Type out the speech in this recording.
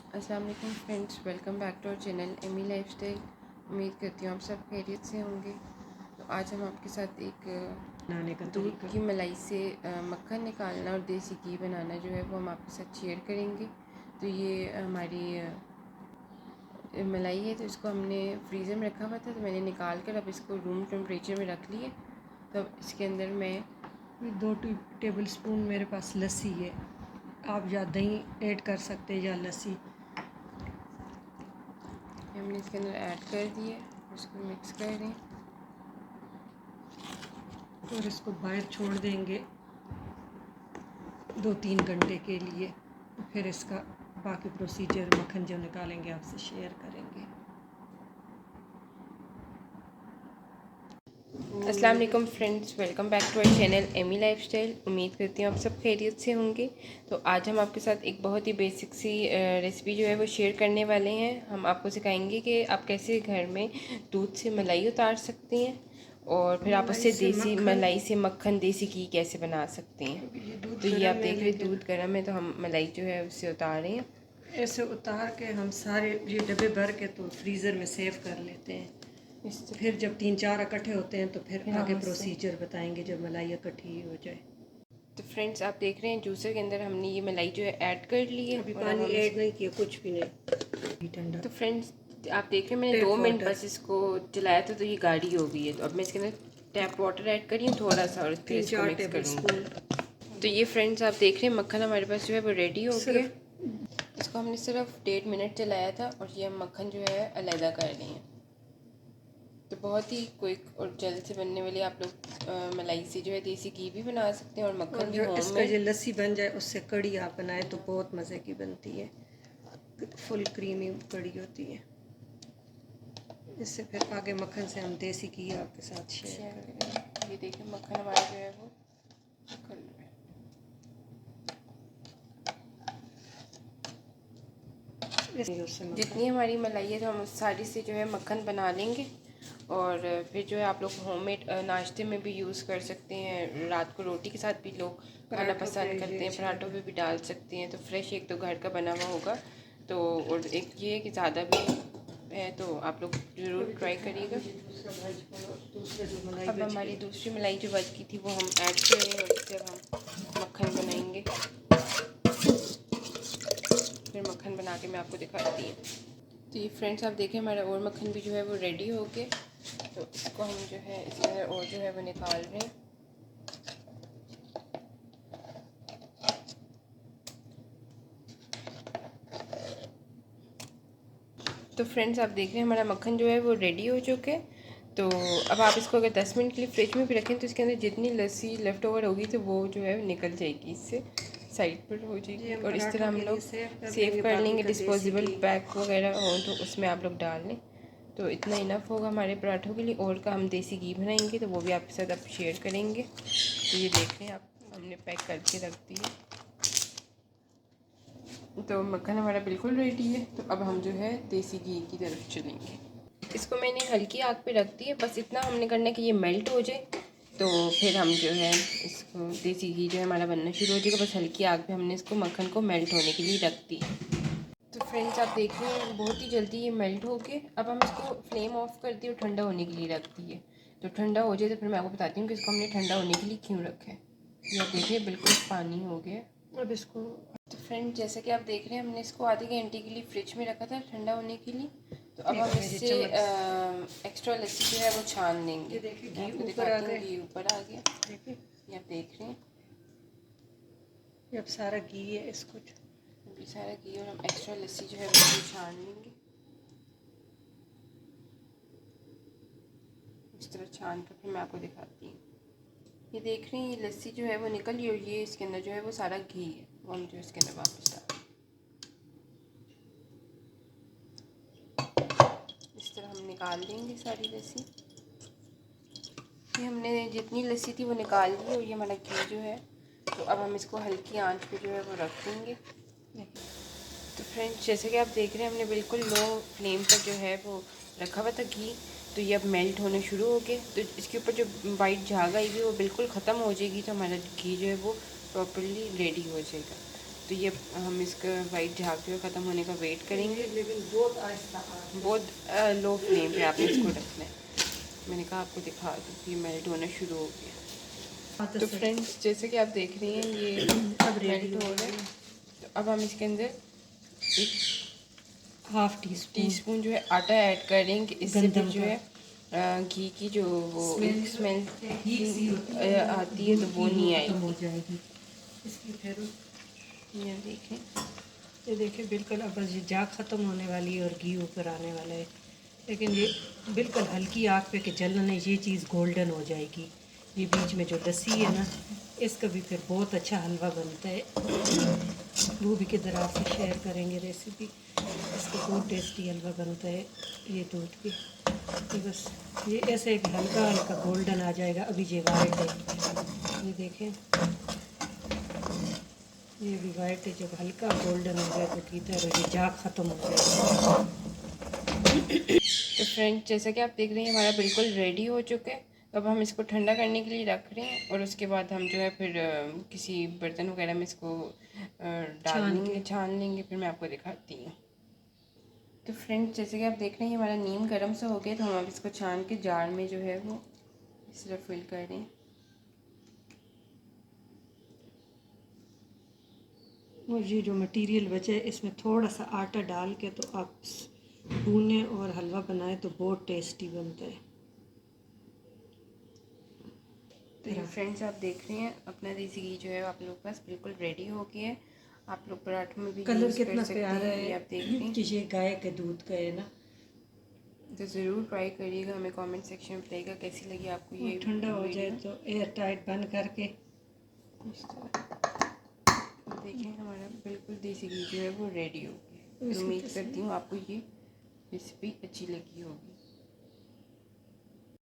अस्सलाम वालेकुम friends, welcome back to our channel Amy lifestyle. उम्मीद करती हूँ आप सब खैरियत से होंगे। तो आज हम आपके साथ एक बनाने का दूध की मलाई से मक्खन निकालना और देसी घी बनाना जो है वो हम आपके साथ शेयर करेंगे। तो ये हमारी मलाई है, तो इसको हमने फ्रीज़र में रखा हुआ था, तो मैंने निकाल कर अब इसको रूम टेम्परेचर में रख लिए। तो अब इसके अंदर मैं 2 टेबल स्पून मेरे पास लस्सी है। आप या दही ऐड कर सकते हैं या लस्सी। हमने इसके अंदर ऐड कर दिए, इसको मिक्स कर दें और इसको बाहर छोड़ देंगे 2-3 घंटे के लिए। फिर इसका बाकी प्रोसीजर मक्खन जो निकालेंगे आपसे शेयर करेंगे। अस्सलाम वालेकुम friends, welcome back to our channel Amy lifestyle. उम्मीद करती हूँ आप सब खैरियत से होंगे। तो आज हम आपके साथ एक बहुत ही बेसिक सी रेसिपी जो है वो शेयर करने वाले हैं। हम आपको सिखाएंगे कि आप कैसे घर में दूध से मलाई उतार सकते हैं और फिर आप उससे देसी मलाई से मक्खन देसी घी कैसे बना सकते हैं। तो ये आप देख रहे दूध गर्म है, तो हम मलाई जो है उससे उतार रहे हैं। ऐसे उतार के हम सारे ये डब्बे भर के तो फ्रीज़र में सेव कर लेते हैं। फिर जब 3-4 इकट्ठे होते हैं तो फिर आगे प्रोसीजर बताएंगे जब मलाई इकट्ठी हो जाए। तो फ्रेंड्स आप देख रहे हैं जूसर के अंदर हमने ये मलाई जो है ऐड कर ली है। अभी पानी ऐड नहीं किया, कुछ भी नहीं, ठंडा। तो फ्रेंड्स आप देख रहे हैं मैंने 2 मिनट बस इसको चलाया था, तो ये गाढ़ी हो गई है। तो अब मैं इसके अंदर टैप वाटर ऐड करी हूँ थोड़ा सा और फिर इसको मिक्स करूँगी। तो ये फ्रेंड्स आप देख रहे हैं मक्खन हमारे पास जो है वो रेडी हो गया। इसको हमने सिर्फ 1.5 मिनट चलाया था और ये हम मक्खन जो है अलहदा कर रहे हैं। तो बहुत ही क्विक और जल्द से बनने वाली आप लोग मलाई से जो है देसी घी भी बना सकते हैं और मक्खन भी होम इसका जो लस्सी बन जाए उससे कड़ी आप बनाए तो बहुत मज़े की बनती है। फुल क्रीमी कड़ी होती है। इससे फिर आगे मक्खन से हम देसी घी आपके साथ शेयर करेंगे। ये देखिए मक्खन हमारा जो है वो कर रहा है। जितनी हमारी मलाई है तो हम उस सारी से जो है मक्खन बना लेंगे और फिर जो है आप लोग होममेड नाश्ते में भी यूज़ कर सकते हैं। रात को रोटी के साथ भी लोग खाना पसंद करते हैं, पराठों पे भी डाल सकते हैं। तो फ्रेश एक तो घर का बना हुआ होगा, तो और एक ये है कि ज़्यादा भी है, तो आप लोग ज़रूर ट्राई करिएगा। अब हमारी दूसरी मलाई जो बच की थी वो हम ऐड करेंगे और इससे अब हम मक्खन बनाएंगे। फिर मक्खन बना के मैं आपको दिखाती हूँ। तो ये फ्रेंड्स आप देखें हमारा और मक्खन भी जो है वो रेडी हो गए। तो इसको हम जो है इसके अंदर और जो है वो निकाल रहे हैं। तो फ्रेंड्स आप देख रहे हैं हमारा मक्खन जो है वो रेडी हो चुके हैं। तो अब आप इसको अगर 10 मिनट के लिए फ्रिज में भी रखें तो इसके अंदर जितनी लस्सी लेफ़्ट ओवर होगी तो वो जो है निकल जाएगी, इससे साइड पर हो जाएगी। और इस तरह हम लोग सेव कर लेंगे। डिस्पोजेबल बैग वगैरह हो तो उसमें आप लोग डाल लें, तो इतना इनफ होगा हमारे पराठों के लिए। और का हम देसी घी बनाएंगे तो वो भी आपके साथ अब शेयर करेंगे। तो ये देख रहे हैं आप, हमने पैक करके रख दिए। तो मक्खन हमारा बिल्कुल रेडी है। तो अब हम जो है देसी घी की तरफ चलेंगे। इसको मैंने हल्की आग पे रख दी है, बस इतना हमने करना है कि ये मेल्ट हो जाए। तो फिर हम जो है इसको देसी घी जो है हमारा बनना शुरू हो जाएगा। बस हल्की आग पे हमने इसको मक्खन को मेल्ट होने के लिए रख दी। तो फ्रेंड्स आप देख रहे हैं बहुत ही जल्दी ये मेल्ट हो गए। अब हम इसको फ्लेम ऑफ कर दिए और ठंडा होने के लिए रख दिए। तो ठंडा हो जाए तो फिर मैं आपको बताती हूँ कि इसको हमने ठंडा होने के लिए क्यों रखा है। ये आप देखिए बिल्कुल पानी हो गया। अब इसको तो फ्रेंड जैसे कि आप देख रहे हैं हमने इसको आधे घंटे के लिए फ्रिज में रखा था ठंडा होने के लिए। तो अब हम इससे एक्स्ट्रा लस्सी जो है वो छान देंगे। घी ऊपर आ गया, घी ऊपर आ गया, ये आप देख रहे हैं। अब सारा घी है, इसको अभी सारा घी और हम एक्स्ट्रा लस्सी जो है वो छान लेंगे। इस तरह छान कर फिर मैं आपको दिखाती हूँ। ये देख रहे हैं ये लस्सी जो है वो निकली और ये इसके अंदर जो है वो सारा घी है, वो हम जो इसके अंदर वापस डाल इस तरह हम निकाल देंगे सारी लस्सी। ये हमने जितनी लस्सी थी वो निकाल ली और ये हमारा घी जो है, तो अब हम इसको हल्की आंच पे जो है वो रख देंगे। तो फ्रेंड्स जैसे कि आप देख रहे हैं हमने बिल्कुल लो फ्लेम पर जो है वो रखा हुआ था घी। तो ये अब मेल्ट होने शुरू हो गए। तो इसके ऊपर जो वाइट झाग आई हुई वो बिल्कुल ख़त्म हो जाएगी, तो हमारा घी जो है वो प्रॉपर्ली रेडी हो जाएगा। तो ये हम इसका वाइट झाग जो है ख़त्म होने का वेट करेंगे। लेकिन बहुत आहिस्ता बहुत लो फ्लेम पे आपने इसको रखना है। मैंने कहा आपको दिखा दूँ कि मेल्ट होना शुरू हो गया। तो फ्रेंड्स जैसे कि आप देख रही हैं ये अब मेल्ट हो रहा है। तो अब हम इसके अंदर एक हाफ टी स्पून जो है आटा ऐड करेंगे। इससे फिर जो है घी की जो वो स्मेल आती है तो वो नहीं आएगी। हो जाएगी इसकी। फिर ये देखें, ये देखिए बिल्कुल अब बस ये जाग ख़त्म होने वाली है और घी ऊपर आने वाला है। लेकिन ये बिल्कुल हल्की आग पे कि जलने ये चीज़ गोल्डन हो जाएगी। ये बीच में जो लस्सी है ना, इसका भी फिर बहुत अच्छा हलवा बनता है। वो भी किधर आपसे शेयर करेंगे रेसिपी। इसका बहुत टेस्टी हलवा बनता है ये दूध की। तो बस ये ऐसे एक हल्का हल्का गोल्डन आ जाएगा। अभी ये वाइट है, ये देखें, ये भी वाइट है। जब हल्का गोल्डन हो जाए तो किधर ये जाग ख़त्म हो जाएगा। तो फ्रेंड्स जैसा कि आप देख रहे हैं हमारा बिल्कुल रेडी हो चुका है। अब हम इसको ठंडा करने के लिए रख रहे हैं और उसके बाद हम जो है फिर किसी बर्तन वगैरह में इसको डाल लेंगे, छान लेंगे। फिर मैं आपको दिखाती हूँ। तो फ्रेंड्स जैसे कि आप देख रहे हैं हमारा नीम गर्म सा हो गया, तो हम अब इसको छान के जार में जो है वो इस तरह फिल कर दें। और ये जो मटेरियल बचे इसमें थोड़ा सा आटा डाल के तो आप भूने और हलवा बनाए तो बहुत टेस्टी बनता है। तो ये फ्रेंड्स आप देख रहे हैं अपना देसी घी जो है आप लोग के पास बिल्कुल रेडी हो गया है। आप लोग पराठों में भी कलर यूज़ कितना कर सकते प्यारा हैं। ये आप देख रहे है हैं कि ये गाय के दूध का है ना। तो ज़रूर ट्राई करिएगा, हमें कमेंट सेक्शन में बताइएगा कैसी लगी आपको ये ठंडा हो जाए वीडियो। तो एयर टाइट बंद करके इस तरह देखें हमारा बिल्कुल देसी घी जो है वो रेडी हो गया। तो उम्मीद करती हूँ आपको ये रेसिपी अच्छी लगी होगी।